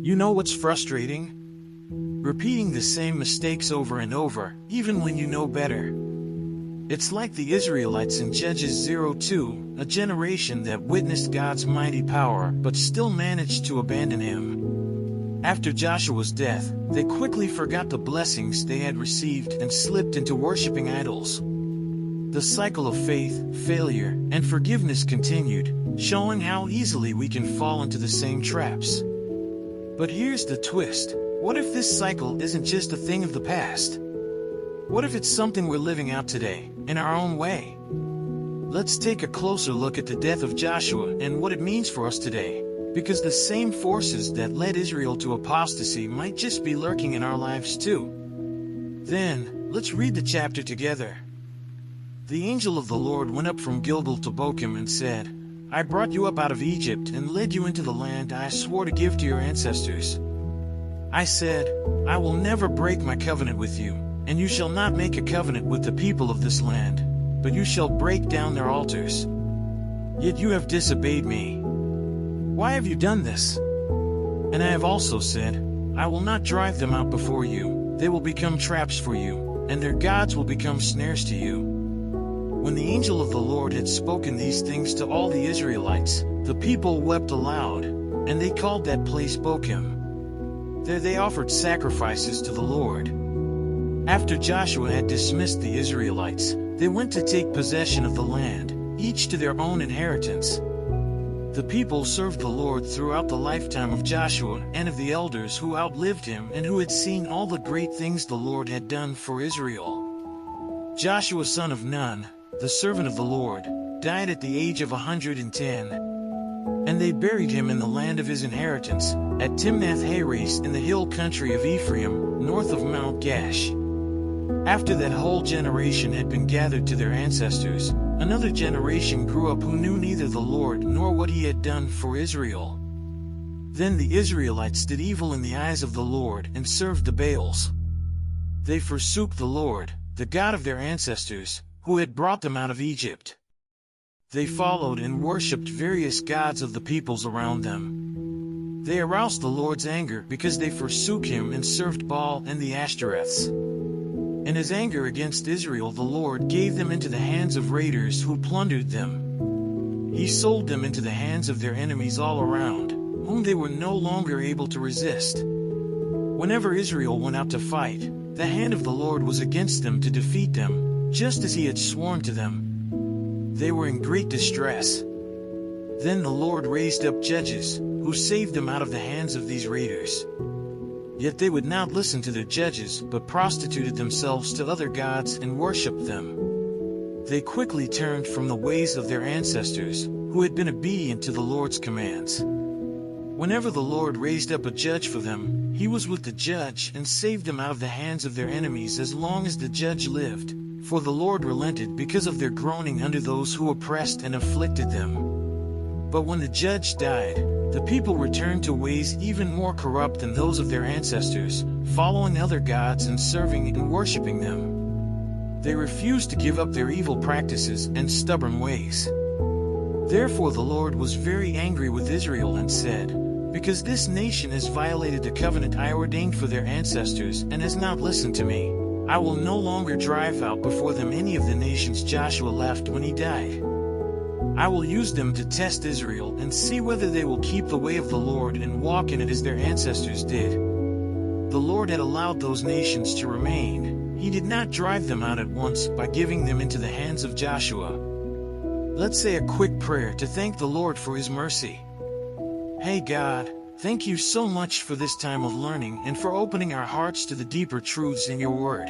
You know what's frustrating? Repeating the same mistakes over and over, even when you know better. It's like the Israelites in Judges 0:2, a generation that witnessed God's mighty power but still managed to abandon Him. After Joshua's death, they quickly forgot the blessings they had received and slipped into worshiping idols. The cycle of faith, failure, and forgiveness continued, showing how easily we can fall into the same traps. But here's the twist. What if this cycle isn't just a thing of the past? What if it's something we're living out today, in our own way? Let's take a closer look at the death of Joshua and what it means for us today, because the same forces that led Israel to apostasy might just be lurking in our lives too. Then, let's read the chapter together. The angel of the Lord went up from Gilgal to Bochim and said, I brought you up out of Egypt and led you into the land I swore to give to your ancestors. I said, I will never break my covenant with you, and you shall not make a covenant with the people of this land, but you shall break down their altars. Yet you have disobeyed me. Why have you done this? And I have also said, I will not drive them out before you, they will become traps for you, and their gods will become snares to you. When the angel of the Lord had spoken these things to all the Israelites, the people wept aloud, and they called that place Bochim. There they offered sacrifices to the Lord. After Joshua had dismissed the Israelites, they went to take possession of the land, each to their own inheritance. The people served the Lord throughout the lifetime of Joshua and of the elders who outlived him and who had seen all the great things the Lord had done for Israel. Joshua son of Nun, the servant of the Lord, died at the age of 110. And they buried him in the land of his inheritance, at Timnath-Heres in the hill country of Ephraim, north of Mount Gash. After that whole generation had been gathered to their ancestors, another generation grew up who knew neither the Lord nor what he had done for Israel. Then the Israelites did evil in the eyes of the Lord and served the Baals. They forsook the Lord, the God of their ancestors, who had brought them out of Egypt. They followed and worshipped various gods of the peoples around them. They aroused the Lord's anger because they forsook him and served Baal and the Ashtoreths. In his anger against Israel, the Lord gave them into the hands of raiders who plundered them. He sold them into the hands of their enemies all around, whom they were no longer able to resist. Whenever Israel went out to fight, the hand of the Lord was against them to defeat them, just as he had sworn to them. They were in great distress. Then the Lord raised up judges, who saved them out of the hands of these raiders. Yet they would not listen to their judges, but prostituted themselves to other gods and worshipped them. They quickly turned from the ways of their ancestors, who had been obedient to the Lord's commands. Whenever the Lord raised up a judge for them, he was with the judge and saved them out of the hands of their enemies as long as the judge lived. For the Lord relented because of their groaning under those who oppressed and afflicted them. But when the judge died, the people returned to ways even more corrupt than those of their ancestors, following other gods and serving and worshiping them. They refused to give up their evil practices and stubborn ways. Therefore the Lord was very angry with Israel and said, Because this nation has violated the covenant I ordained for their ancestors and has not listened to me, I will no longer drive out before them any of the nations Joshua left when he died. I will use them to test Israel and see whether they will keep the way of the Lord and walk in it as their ancestors did. The Lord had allowed those nations to remain. He did not drive them out at once by giving them into the hands of Joshua. Let's say a quick prayer to thank the Lord for his mercy. Hey God, thank you so much for this time of learning and for opening our hearts to the deeper truths in your word.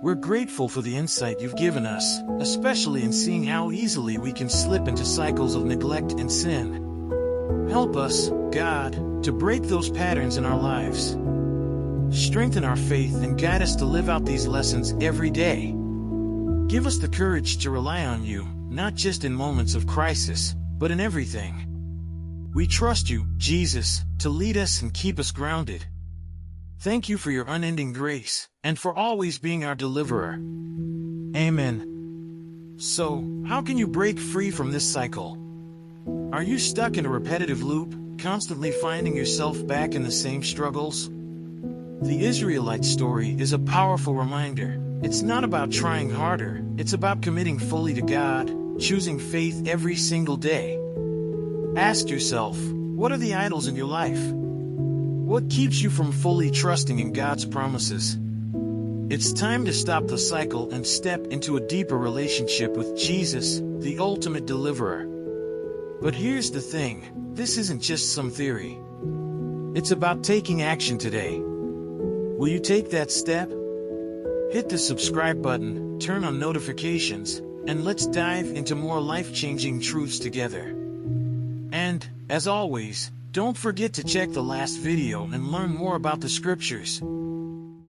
We're grateful for the insight you've given us, especially in seeing how easily we can slip into cycles of neglect and sin. Help us, God, to break those patterns in our lives. Strengthen our faith and guide us to live out these lessons every day. Give us the courage to rely on you, not just in moments of crisis, but in everything. We trust you, Jesus, to lead us and keep us grounded. Thank you for your unending grace, and for always being our deliverer. Amen. So, how can you break free from this cycle? Are you stuck in a repetitive loop, constantly finding yourself back in the same struggles? The Israelite story is a powerful reminder. It's not about trying harder, it's about committing fully to God, choosing faith every single day. Ask yourself, what are the idols in your life? What keeps you from fully trusting in God's promises? It's time to stop the cycle and step into a deeper relationship with Jesus, the ultimate deliverer. But here's the thing, this isn't just some theory. It's about taking action today. Will you take that step? Hit the subscribe button, turn on notifications, and let's dive into more life-changing truths together. And, as always, don't forget to check the last video and learn more about the scriptures.